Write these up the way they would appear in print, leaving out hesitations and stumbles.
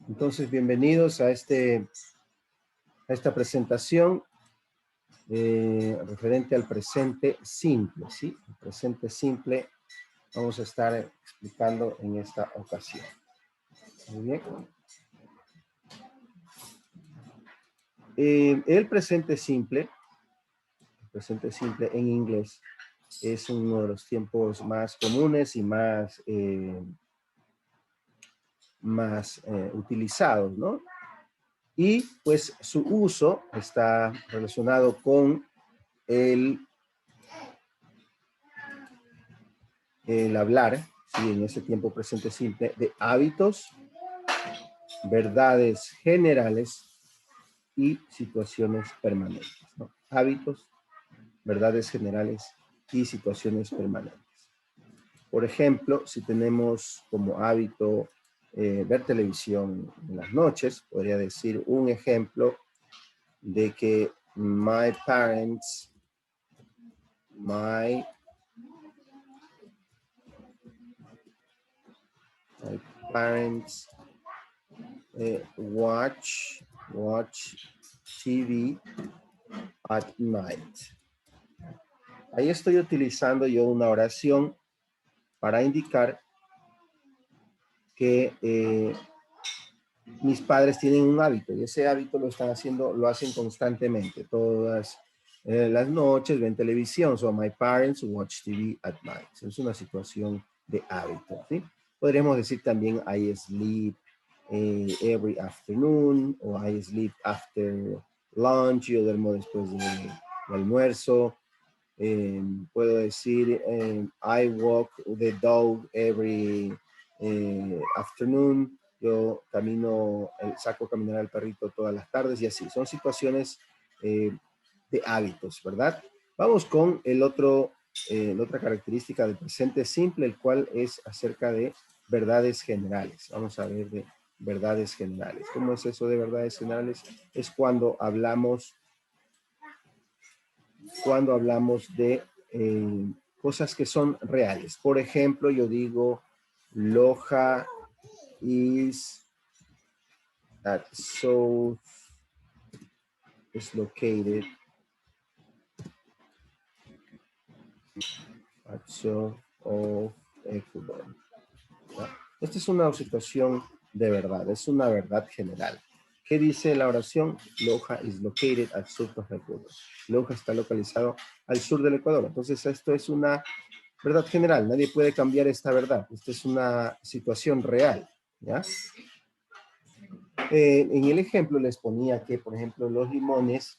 Entonces, bienvenidos a esta presentación referente al presente simple, ¿sí? El presente simple vamos a estar explicando en esta ocasión. Muy bien. El presente simple en inglés es uno de los tiempos más comunes y más utilizados, ¿no? Y pues su uso está relacionado con el hablar, ¿sí? En ese tiempo presente simple, de hábitos, verdades generales y situaciones permanentes, ¿no? Hábitos, verdades generales y situaciones permanentes. Por ejemplo, si tenemos como hábito ver televisión en las noches, podría decir un ejemplo de que my parents watch TV at night. Ahí estoy utilizando yo una oración para indicar que mis padres tienen un hábito y ese hábito lo hacen constantemente. Todas las noches ven televisión. So my parents watch TV at night. Es una situación de hábito, ¿sí? Podríamos decir también I sleep every afternoon o I sleep after lunch. Yo duermo después de almuerzo. Puedo decir I walk the dog every afternoon. Yo saco a caminar al perrito todas las tardes y así. Son situaciones de hábitos, ¿verdad? Vamos con la otra característica del presente simple, el cual es acerca de verdades generales. Vamos a ver de verdades generales. ¿Cómo es eso de verdades generales? Es cuando hablamos de cosas que son reales. Por ejemplo, yo digo, Loja is located at South of Ecuador. Esta es una situación de verdad, es una verdad general. ¿Qué dice la oración? Loja is located at south of Ecuador. Loja está localizado al sur del Ecuador. Entonces, esto es una verdad general. Nadie puede cambiar esta verdad. Esta es una situación real, ¿ya? En el ejemplo les ponía que, por ejemplo, los limones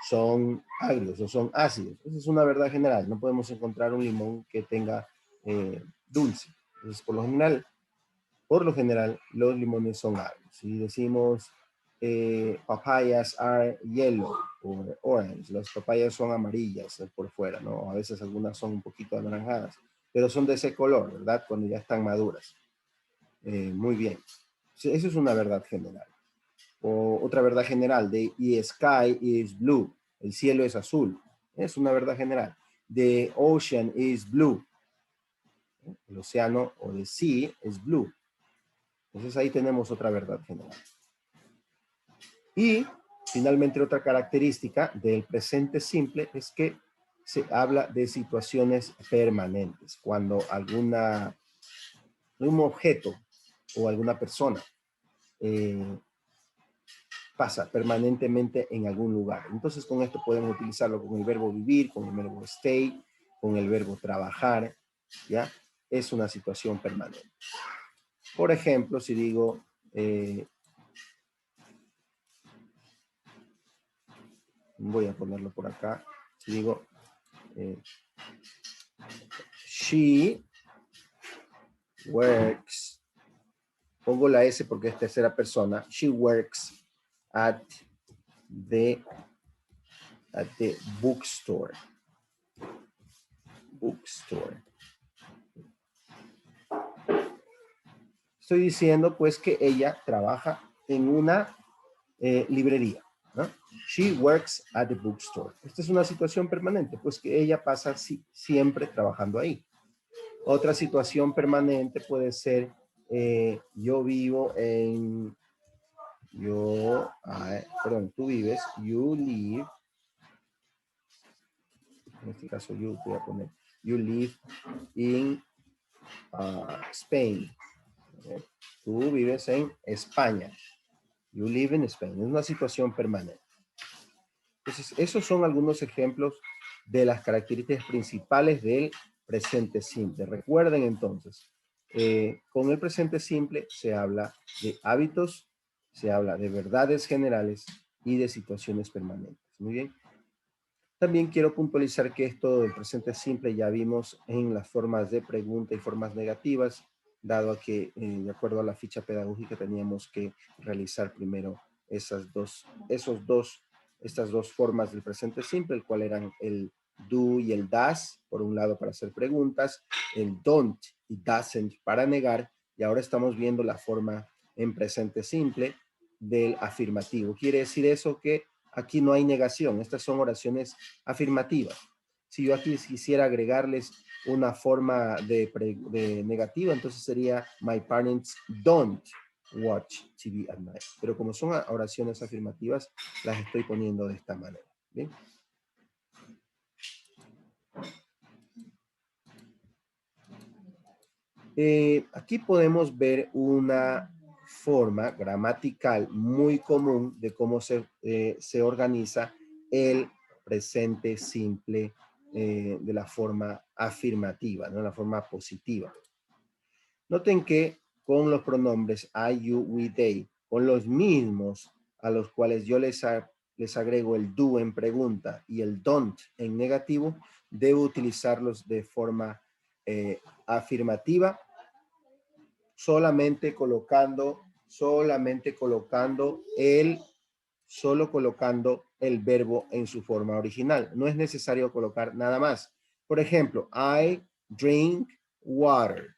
son agrios o son ácidos. Esa es una verdad general. No podemos encontrar un limón que tenga dulce. Entonces, por lo general, los limones son agrios. Si decimos papayas are yellow o orange, las papayas son amarillas por fuera, ¿no? A veces algunas son un poquito anaranjadas, pero son de ese color, ¿verdad? Cuando ya están maduras. Muy bien. Eso es una verdad general. O otra verdad general de the sky is blue. El cielo es azul. Es una verdad general. The ocean is blue. El océano o the sea is blue. Entonces ahí tenemos otra verdad general. Y finalmente otra característica del presente simple es que se habla de situaciones permanentes. Cuando un objeto o alguna persona pasa permanentemente en algún lugar. Entonces con esto podemos utilizarlo con el verbo vivir, con el verbo stay, con el verbo trabajar, ¿ya? Es una situación permanente. Por ejemplo, si digo, voy a ponerlo por acá, si digo, she works, pongo la S porque es tercera persona, she works at the bookstore. Estoy diciendo pues que ella trabaja en una librería, ¿no? She works at the bookstore. Esta es una situación permanente, pues que ella pasa siempre trabajando ahí. Otra situación permanente puede ser yo vivo en tú vives, you live, en este caso you, voy a poner, you live in Spain. Tú vives en España. You live in Spain. Es una situación permanente. Entonces, esos son algunos ejemplos de las características principales del presente simple. Recuerden entonces, con el presente simple se habla de hábitos, se habla de verdades generales y de situaciones permanentes. Muy bien. También quiero puntualizar que esto del presente simple ya vimos en las formas de pregunta y formas negativas, dado a que de acuerdo a la ficha pedagógica teníamos que realizar primero estas dos formas del presente simple, el cual eran el do y el does, por un lado para hacer preguntas, el don't y doesn't para negar, y ahora estamos viendo la forma en presente simple del afirmativo. Quiere decir eso que aquí no hay negación, estas son oraciones afirmativas. Si yo aquí quisiera agregarles una forma de negativa, entonces sería my parents don't watch TV at night. Pero como son oraciones afirmativas, las estoy poniendo de esta manera. ¿Bien? Aquí podemos ver una forma gramatical muy común de cómo se organiza el presente simple de la forma afirmativa, ¿no? La forma positiva. Noten que con los pronombres I, you, we, they, con los mismos a los cuales yo les agrego el do en pregunta y el don't en negativo, debo utilizarlos de forma afirmativa, solamente colocando el verbo en su forma original. No es necesario colocar nada más. Por ejemplo, I drink water.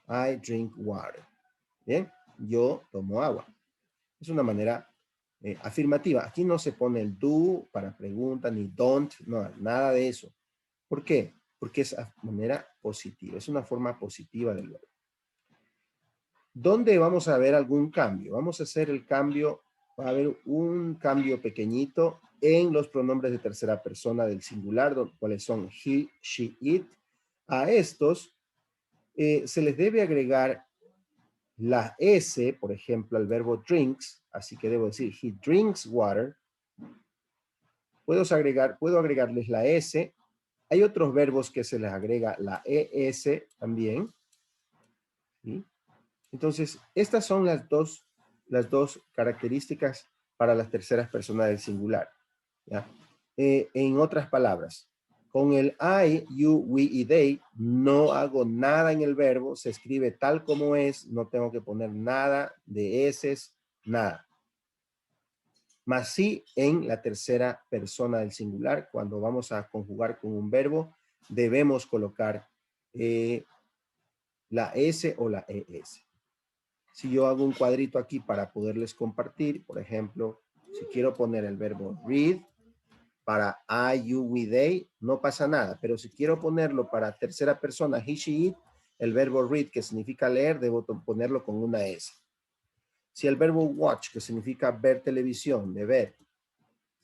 I drink water. Bien, yo tomo agua. Es una manera afirmativa. Aquí no se pone el do para pregunta ni don't, no, nada de eso. ¿Por qué? Porque es de manera positiva, es una forma positiva del verbo. ¿Dónde vamos a ver algún cambio? Vamos a hacer el cambio, va a haber un cambio pequeñito en los pronombres de tercera persona del singular, cuáles son he, she, it. A estos se les debe agregar la S, por ejemplo, al verbo drinks, así que debo decir he drinks water. Puedo agregarles la S. Hay otros verbos que se les agrega la ES también. ¿Sí? Entonces, estas son las dos características para las terceras personas del singular. ¿Ya? En otras palabras, con el I, you, we y they, no hago nada en el verbo, se escribe tal como es, no tengo que poner nada de eses, nada. Más sí en la tercera persona del singular, cuando vamos a conjugar con un verbo, debemos colocar la S o la ES. Si yo hago un cuadrito aquí para poderles compartir, por ejemplo, si quiero poner el verbo read para I, you, we, they, no pasa nada. Pero si quiero ponerlo para tercera persona, he, she, it, el verbo read, que significa leer, debo ponerlo con una S. Si el verbo watch, que significa ver televisión, de ver,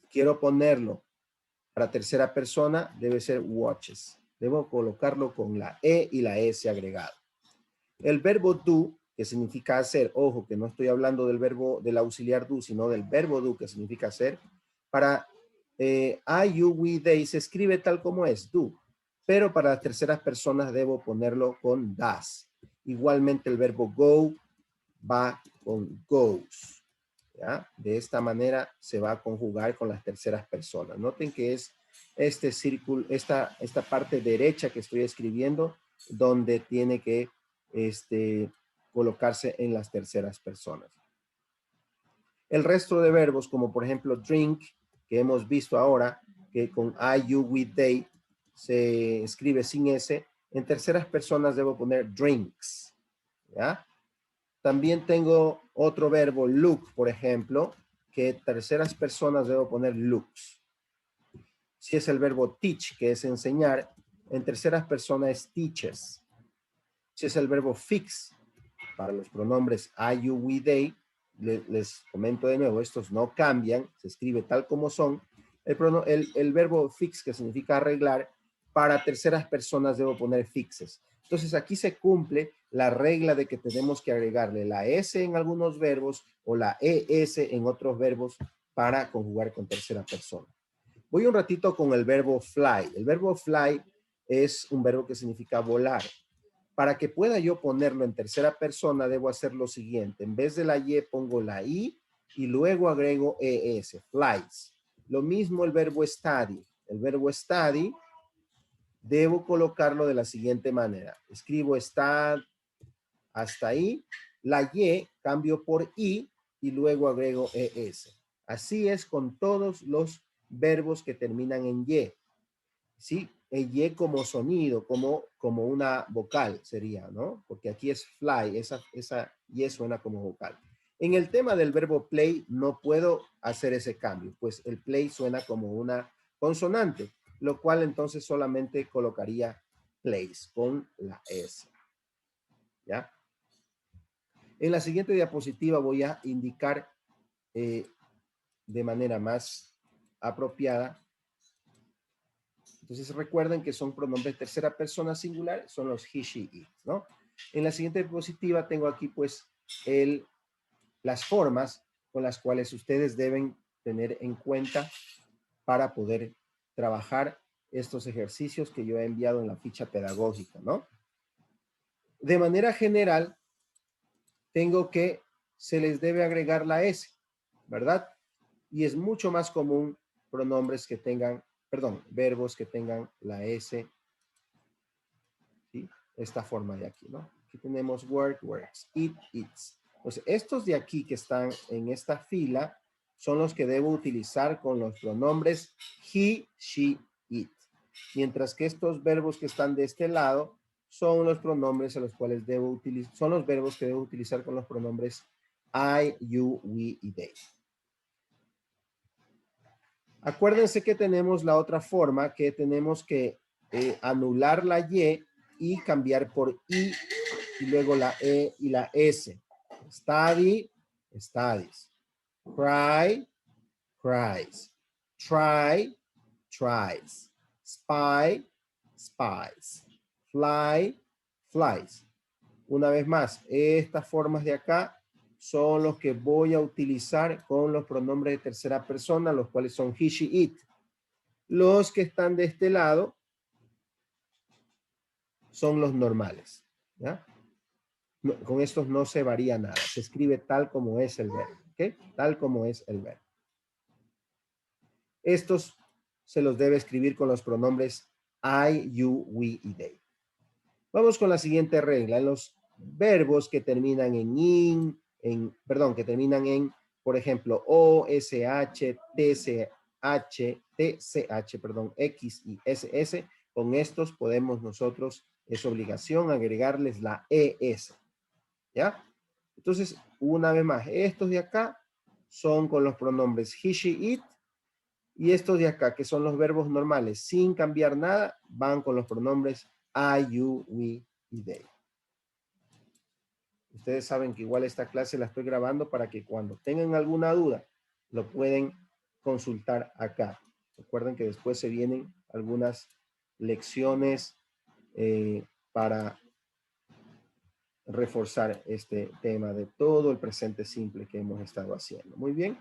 quiero ponerlo para tercera persona, debe ser watches. Debo colocarlo con la E y la S agregado. El verbo do, que significa hacer, ojo, que no estoy hablando del verbo, del auxiliar do, sino del verbo do, que significa hacer, para I, you, we, they, se escribe tal como es, do, pero para las terceras personas debo ponerlo con does. Igualmente el verbo go va con goes. ¿Ya? De esta manera se va a conjugar con las terceras personas. Noten que es este círculo, esta parte derecha que estoy escribiendo, donde tiene que colocarse en las terceras personas. El resto de verbos, como por ejemplo drink, que hemos visto ahora, que con I, you, we, they, se escribe sin S, en terceras personas debo poner drinks. ¿Ya? También tengo otro verbo, look, por ejemplo, que en terceras personas debo poner looks. Si es el verbo teach, que es enseñar, en terceras personas es teaches. Si es el verbo fix, para los pronombres I, you, we, they, les comento de nuevo, estos no cambian, se escribe tal como son. El verbo fix, que significa arreglar, para terceras personas debo poner fixes. Entonces aquí se cumple la regla de que tenemos que agregarle la S en algunos verbos o la ES en otros verbos para conjugar con tercera persona. Voy un ratito con el verbo fly. El verbo fly es un verbo que significa volar. Para que pueda yo ponerlo en tercera persona, debo hacer lo siguiente. En vez de la Y pongo la I y luego agrego ES, flies. Lo mismo el verbo study. El verbo study debo colocarlo de la siguiente manera. Escribo stud hasta ahí. La Y cambio por I y luego agrego ES. Así es con todos los verbos que terminan en Y. ¿Sí? El Y como sonido, como una vocal sería, ¿no? Porque aquí es fly, esa Y suena como vocal. En el tema del verbo play no puedo hacer ese cambio, pues el play suena como una consonante, lo cual entonces solamente colocaría plays con la S. ¿Ya? En la siguiente diapositiva voy a indicar de manera más apropiada. Entonces recuerden que son pronombres tercera persona singular, son los he, she, it, ¿no? En la siguiente diapositiva tengo aquí pues las formas con las cuales ustedes deben tener en cuenta para poder trabajar estos ejercicios que yo he enviado en la ficha pedagógica, ¿no? De manera general, tengo que se les debe agregar la S, ¿verdad? Y es mucho más común pronombres que tengan, perdón, verbos que tengan la S, ¿sí? Esta forma de aquí, ¿no? Aquí tenemos work, works, eat, eats. Pues estos de aquí que están en esta fila son los que debo utilizar con los pronombres he, she, it. Mientras que estos verbos que están de este lado son los pronombres a los cuales debo utilizar, son los verbos que debo utilizar con los pronombres I, you, we y they. Acuérdense que tenemos la otra forma que tenemos que anular la y cambiar por I y luego la E y la S. Study, studies. Cry, cries. Try, tries. Spy, spies. Fly, flies. Una vez más, estas formas de acá son los que voy a utilizar con los pronombres de tercera persona, los cuales son he, she, it. Los que están de este lado son los normales. ¿Ya? No, con estos no se varía nada. Se escribe tal como es el verbo. ¿Okay? Tal como es el verbo. Estos se los debe escribir con los pronombres I, you, we y they. Vamos con la siguiente regla. En los verbos que terminan en in, que terminan en, por ejemplo, o, sh, tch, x y ss, con estos podemos nosotros, es obligación agregarles la es. ¿Ya? Entonces, una vez más, estos de acá son con los pronombres he, she, it, y estos de acá, que son los verbos normales, sin cambiar nada, van con los pronombres I, you, we y they. Ustedes saben que igual esta clase la estoy grabando para que cuando tengan alguna duda, lo pueden consultar acá. Recuerden que después se vienen algunas lecciones para reforzar este tema de todo el presente simple que hemos estado haciendo. Muy bien.